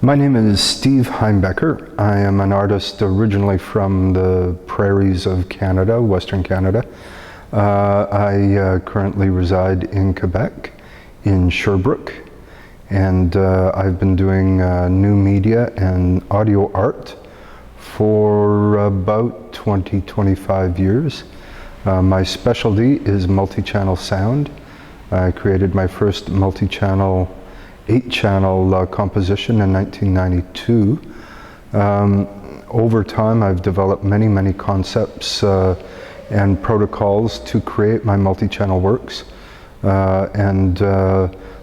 My name is Steve Heimbecker. I am an artist originally from the prairies of Canada, Western Canada. I currently reside in Quebec, in Sherbrooke, and I've been doing new media and audio art for about 20-25 years. My specialty is multi-channel sound. I created my first multi-channel 8-channel composition in 1992. Over time I've developed many concepts and protocols to create my multi-channel works.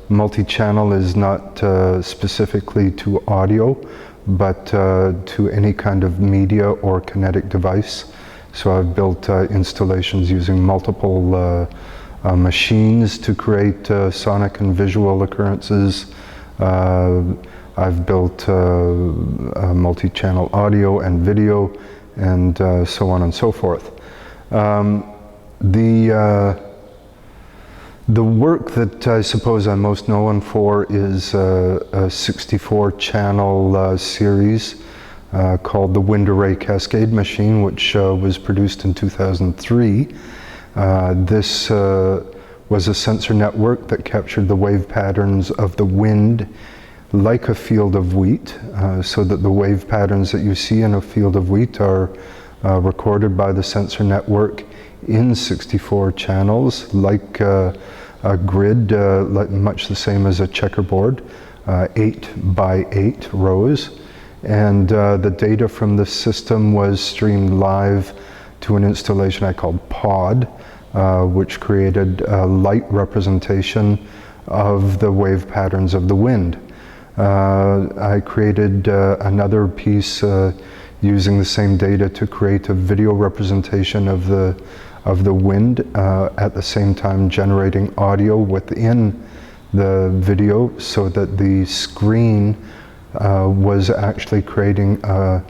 Multi-channel is not specifically to audio, but to any kind of media or kinetic device. So I've built installations using multiple machines to create sonic and visual occurrences. I've built multi-channel audio and video, and so on and so forth. The work that I suppose I'm most known for is a 64-channel series called the Wind Array Cascade Machine, which was produced in 2003. This was a sensor network that captured the wave patterns of the wind like a field of wheat, so that the wave patterns that you see in a field of wheat are recorded by the sensor network in 64 channels, like a grid, much the same as a checkerboard, 8 by 8 rows. And the data from this system was streamed live to an installation I called POD, which created a light representation of the wave patterns of the wind. I created another piece using the same data to create a video representation of the wind, at the same time generating audio within the video, so that the screen was actually creating a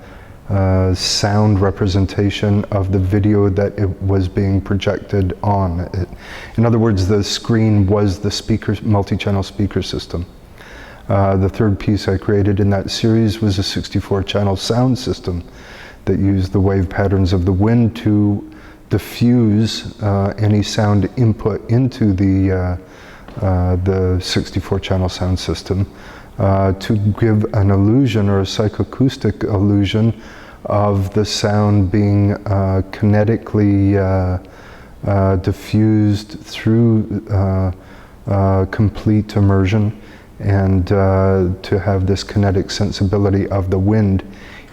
sound representation of the video that it was being projected on. In other words, the screen was the multi-channel speaker system. The third piece I created in that series was a 64-channel sound system that used the wave patterns of the wind to diffuse any sound input into the 64-channel sound system, to give an illusion, or a psychoacoustic illusion, of the sound being kinetically diffused through complete immersion, and to have this kinetic sensibility of the wind,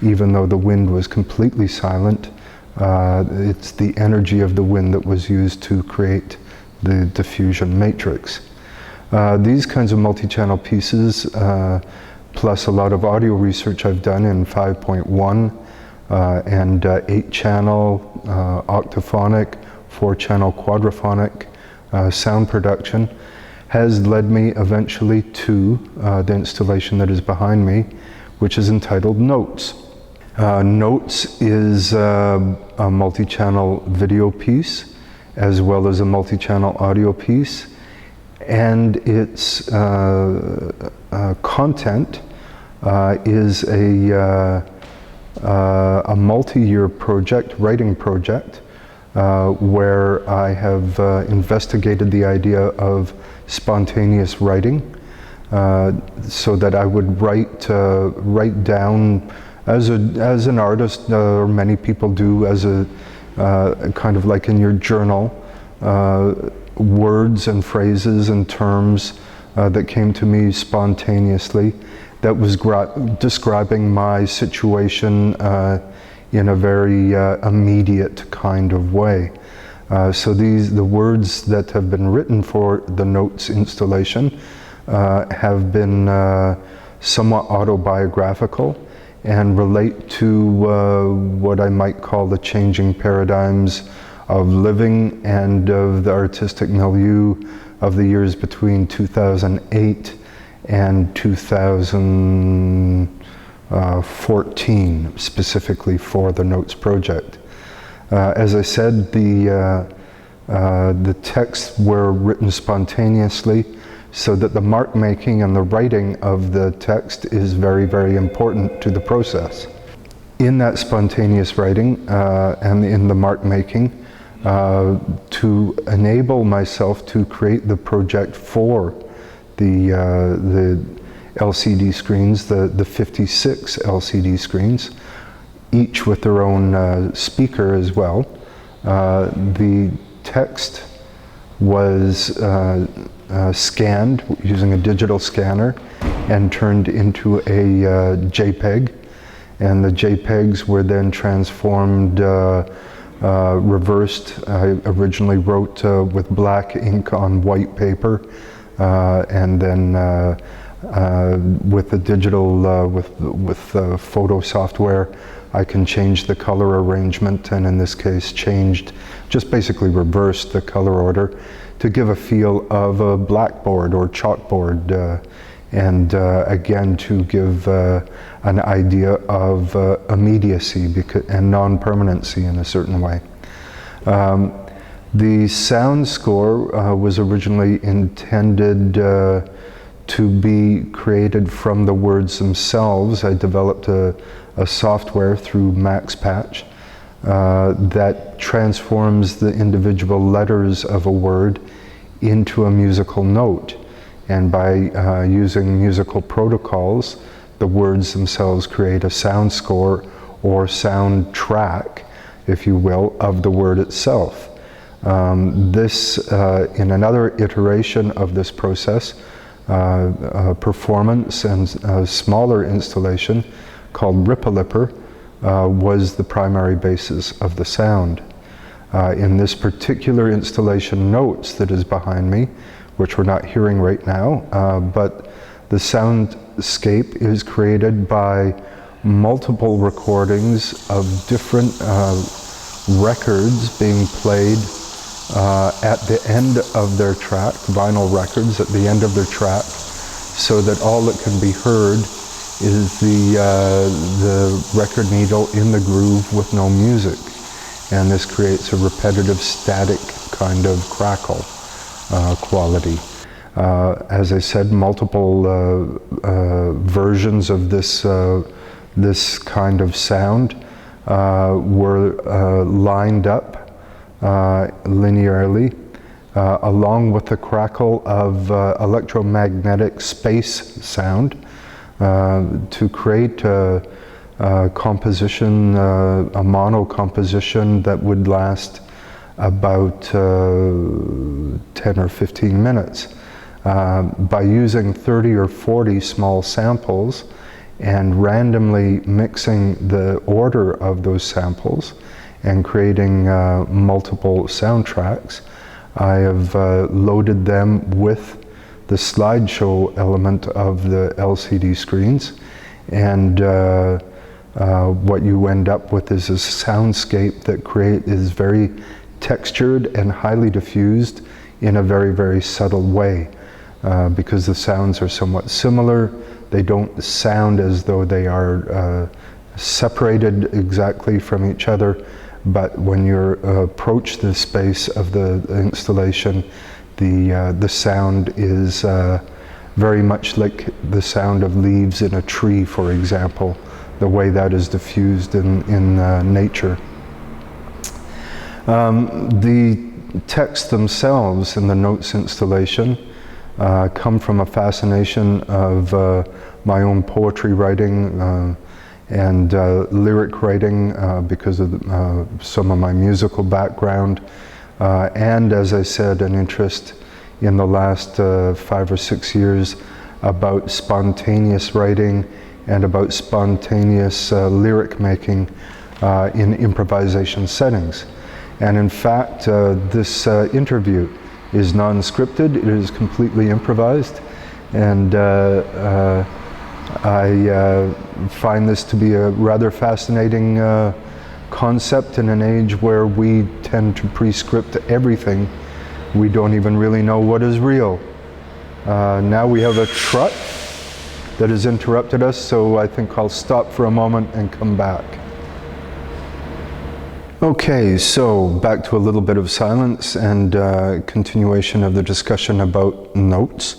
even though the wind was completely silent. It's the energy of the wind that was used to create the diffusion matrix. These kinds of multi-channel pieces, plus a lot of audio research I've done in 5.1 and 8-channel octaphonic, 4-channel quadraphonic sound production, has led me eventually to the installation that is behind me, which is entitled Notes. Notes is a multi-channel video piece, as well as a multi-channel audio piece, and its content is a multi-year project, writing project, where I have investigated the idea of spontaneous writing, so that I would write down as an artist, or many people do, as a kind of like in your journal, words and phrases and terms that came to me spontaneously, that was describing my situation in a very immediate kind of way. So the words that have been written for the Notes installation have been somewhat autobiographical, and relate to what I might call the changing paradigms of living and of the artistic milieu of the years between 2008 and 2014, specifically for the Notes project. As I said, the The texts were written spontaneously, so that the mark making and the writing of the text is very, very important to the process. In that spontaneous writing and in the mark making, to enable myself to create the project for the LCD screens, the 56 LCD screens, each with their own speaker as well. The text was scanned using a digital scanner and turned into a JPEG, and the JPEGs were then transformed, reversed. I originally wrote with black ink on white paper, and then with the digital, with photo software, I can change the color arrangement, and in this case just basically reversed the color order to give a feel of a blackboard or chalkboard, and again to give an idea of immediacy and non-permanency in a certain way. The sound score was originally intended to be created from the words themselves. I developed a software through MaxPatch that transforms the individual letters of a word into a musical note. And by using musical protocols, the words themselves create a sound score or sound track, if you will, of the word itself. In another iteration of this process, performance and a smaller installation called Ripalipper was the primary basis of the sound. In this particular installation, Notes, that is behind me, which we're not hearing right now, but the soundscape is created by multiple recordings of different records being played at the end of their track, vinyl records at the end of their track, so that all that can be heard is the record needle in the groove with no music. And this creates a repetitive, static kind of crackle quality. As I said, multiple versions of this kind of sound were lined up linearly, along with the crackle of electromagnetic space sound, to create a composition, a mono composition that would last about 10 or 15 minutes. By using 30 or 40 small samples and randomly mixing the order of those samples and creating multiple soundtracks, I have loaded them with the slideshow element of the LCD screens, and what you end up with is a soundscape that is very textured and highly diffused in a very, very subtle way. Because the sounds are somewhat similar, they don't sound as though they are separated exactly from each other, but when you approach the space of the installation, the sound is very much like the sound of leaves in a tree, for example, the way that is diffused in nature. The texts themselves in the Notes installation come from a fascination of my own poetry writing and lyric writing because of some of my musical background, and, as I said, an interest in the last 5 or 6 years about spontaneous writing and about spontaneous lyric making in improvisation settings. And in fact, this interview is non-scripted, it is completely improvised, and I find this to be a rather fascinating concept in an age where we tend to pre-script everything. We don't even really know what is real. Now we have a truck that has interrupted us, so I think I'll stop for a moment and come back. Okay, so back to a little bit of silence and continuation of the discussion about notes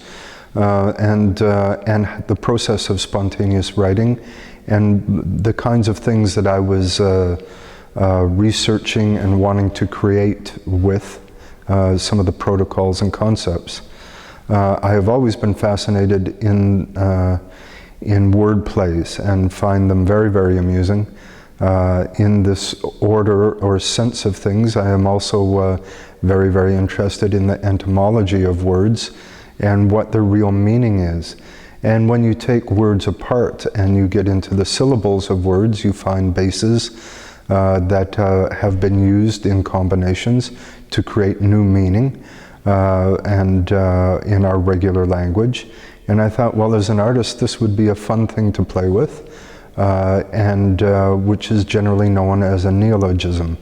and the process of spontaneous writing and the kinds of things that I was researching and wanting to create with some of the protocols and concepts. I have always been fascinated in word plays and find them very, very amusing. In this order or sense of things, I am also very, very interested in the etymology of words and what their real meaning is. And when you take words apart and you get into the syllables of words, you find bases that have been used in combinations to create new meaning and in our regular language. And I thought, well, as an artist, this would be a fun thing to play with. Which is generally known as a neologism.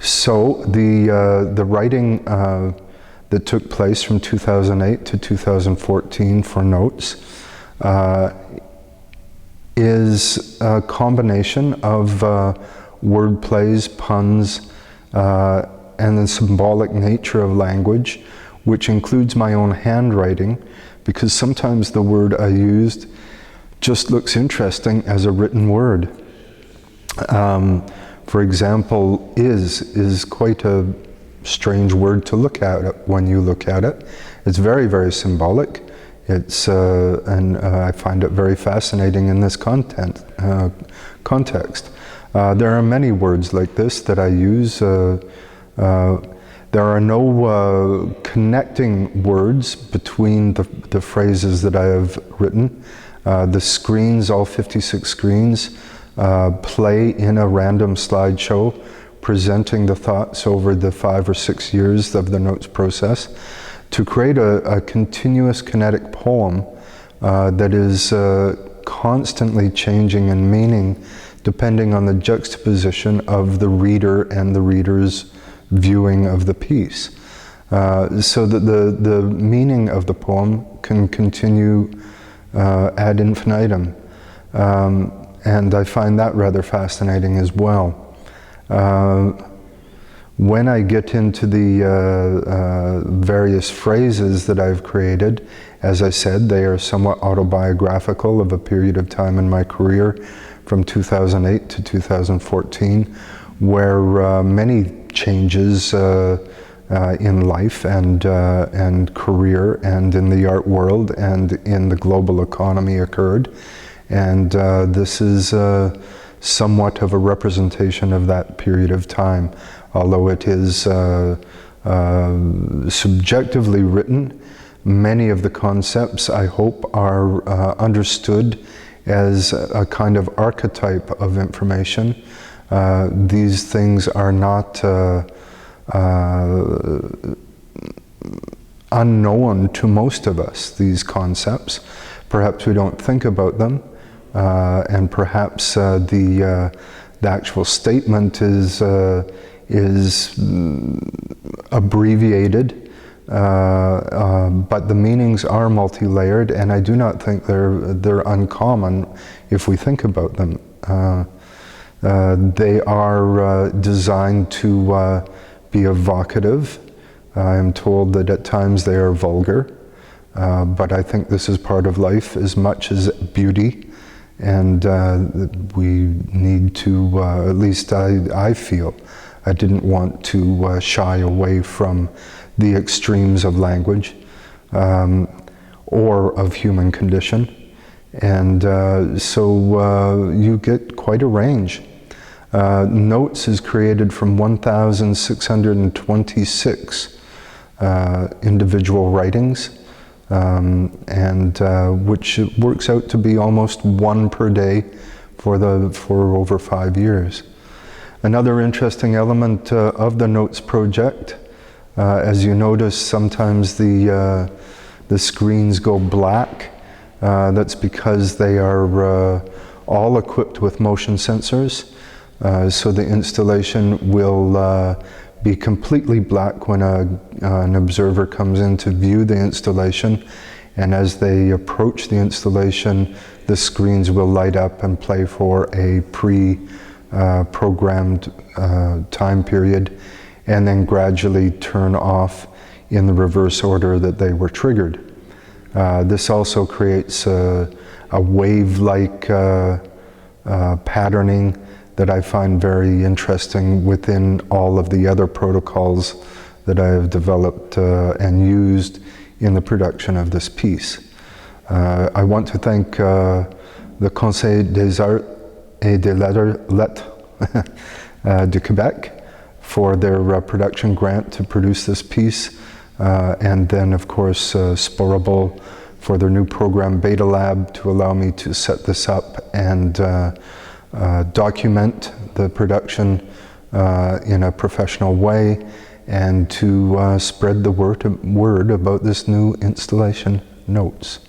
So the writing that took place from 2008 to 2014 for notes is a combination of word plays, puns, and the symbolic nature of language, which includes my own handwriting, because sometimes the word I used just looks interesting as a written word. For example, is quite a strange word to look at when you look at it. It's very, very symbolic. It's and I find it very fascinating in this context. There are many words like this that I use. There are no connecting words between the phrases that I have written. The screens, all 56 screens, play in a random slideshow, presenting the thoughts over the 5 or 6 years of the notes process to create a continuous kinetic poem that is constantly changing in meaning depending on the juxtaposition of the reader and the reader's viewing of the piece. So that the meaning of the poem can continue ad infinitum, and I find that rather fascinating as well. When I get into the various phrases that I've created, as I said, they are somewhat autobiographical of a period of time in my career from 2008 to 2014, where many changes in life and career and in the art world and in the global economy occurred. And this is somewhat of a representation of that period of time, although it is subjectively written. Many of the concepts, I hope, are understood as a kind of archetype of information. These things are not unknown to most of us, these concepts. Perhaps we don't think about them, and perhaps the actual statement is abbreviated, but the meanings are multi-layered, and I do not think they're uncommon if we think about them. They are designed to be evocative. I am told that at times they are vulgar, but I think this is part of life as much as beauty, and we need to, at least I feel, I didn't want to shy away from the extremes of language or of human condition, and so you get quite a range. Notes is created from 1,626 individual writings, and which works out to be almost one per day for over 5 years. Another interesting element of the Notes project, as you notice, sometimes the screens go black. That's because they are all equipped with motion sensors. So the installation will be completely black when an observer comes in to view the installation, and as they approach the installation, the screens will light up and play for a programmed time period, and then gradually turn off in the reverse order that they were triggered. This also creates a wave-like patterning that I find very interesting within all of the other protocols that I have developed and used in the production of this piece. I want to thank the Conseil des Arts et des Lettres du Québec for their production grant to produce this piece, and then of course Sporable for their new program betaLAB to allow me to set this up and document the production in a professional way, and to spread the word about this new installation, Notes.